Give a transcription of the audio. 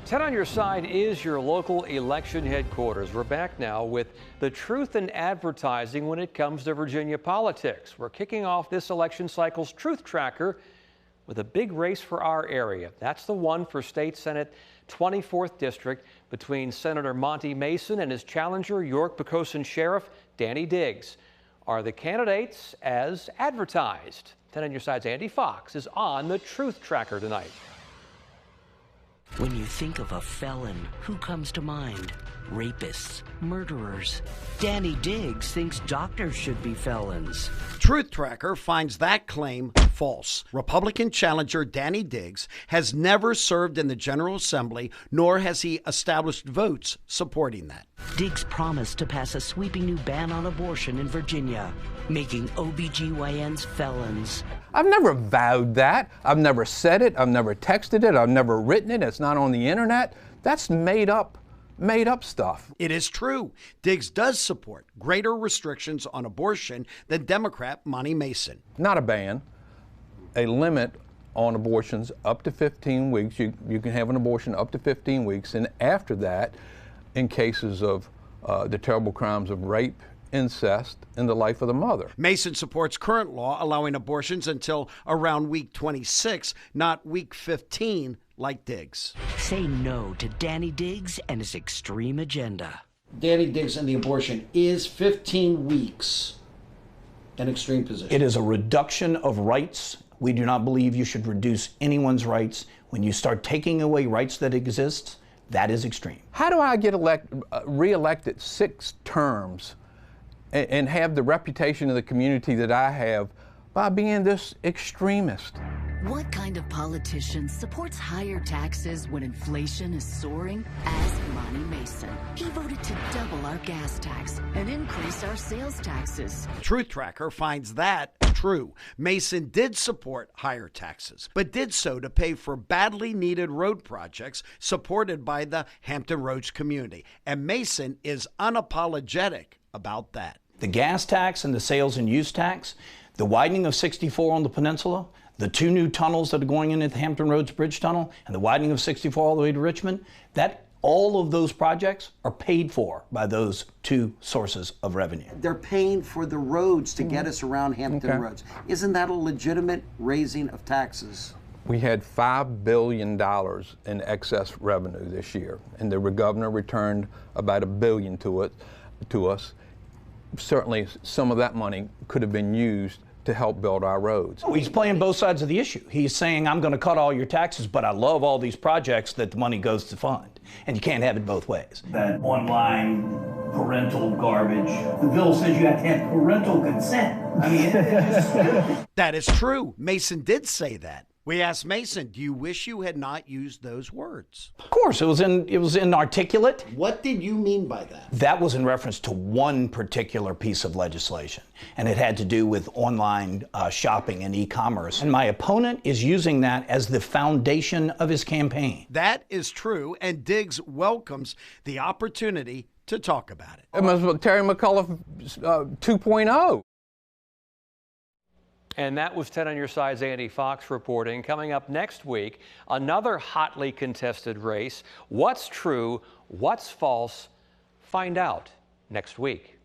10 on Your Side is your local election headquarters. We're back now with the truth in advertising when it comes to Virginia politics. We're kicking off this election cycle's Truth Tracker with a big race for our area. That's the one for State Senate 24th District between Senator Monty Mason and his challenger, York Poquoson Sheriff Danny Diggs. Are the candidates as advertised? 10 on Your Side's Andy Fox is on the Truth Tracker tonight. When you think of a felon, who comes to mind? Rapists, murderers. Danny Diggs thinks doctors should be felons. Truth Tracker finds that claim false. Republican challenger Danny Diggs has never served in the General Assembly, nor has he established votes supporting that. Diggs promised to pass a sweeping new ban on abortion in Virginia, making OBGYNs felons. I've never vowed that. I've never said it. I've never texted it. I've never written it. It's not on the internet. That's made up stuff. It is true. Diggs does support greater restrictions on abortion than Democrat Monty Mason. Not a ban, a limit on abortions up to 15 weeks. You can have an abortion up to 15 weeks. And after that, in cases of the terrible crimes of rape, incest, in the life of the mother. Mason supports current law allowing abortions until around week 26, not week 15 like Diggs. Say no to Danny Diggs and his extreme agenda. Danny Diggs and the abortion is 15 weeks an extreme position. It is a reduction of rights. We do not believe you should reduce anyone's rights. When you start taking away rights that exist, that is extreme. How do I get re-elected 6 terms and have the reputation of the community that I have by being this extremist? What kind of politician supports higher taxes when inflation is soaring? Ask Monty Mason. He voted to double our gas tax and increase our sales taxes. Truth Tracker finds that true. Mason did support higher taxes, but did so to pay for badly needed road projects supported by the Hampton Roads community. And Mason is unapologetic about that. The gas tax and the sales and use tax, the widening of 64 on the peninsula, the 2 new tunnels that are going in at the Hampton Roads Bridge Tunnel, and the widening of 64 all the way to Richmond, all of those projects are paid for by those 2 sources of revenue. They're paying for the roads to get us around Hampton Roads. Isn't that a legitimate raising of taxes? We had $5 billion in excess revenue this year, and the governor returned about $1 billion to us. Certainly some of that money could have been used to help build our roads. Oh, he's playing both sides of the issue. He's saying, I'm going to cut all your taxes, but I love all these projects that the money goes to fund. And you can't have it both ways. That online parental garbage. The bill says you have to have parental consent. I mean, it's just... That is true. Mason did say that. We asked Mason, do you wish you had not used those words? Of course, it was inarticulate. What did you mean by that? That was in reference to one particular piece of legislation, and it had to do with online shopping and e-commerce. And my opponent is using that as the foundation of his campaign. That is true, and Diggs welcomes the opportunity to talk about it. It must be Terry McAuliffe 2.0. And that was 10 on Your Side's Andy Fox reporting. Coming up next week, another hotly contested race. What's true? What's false? Find out next week.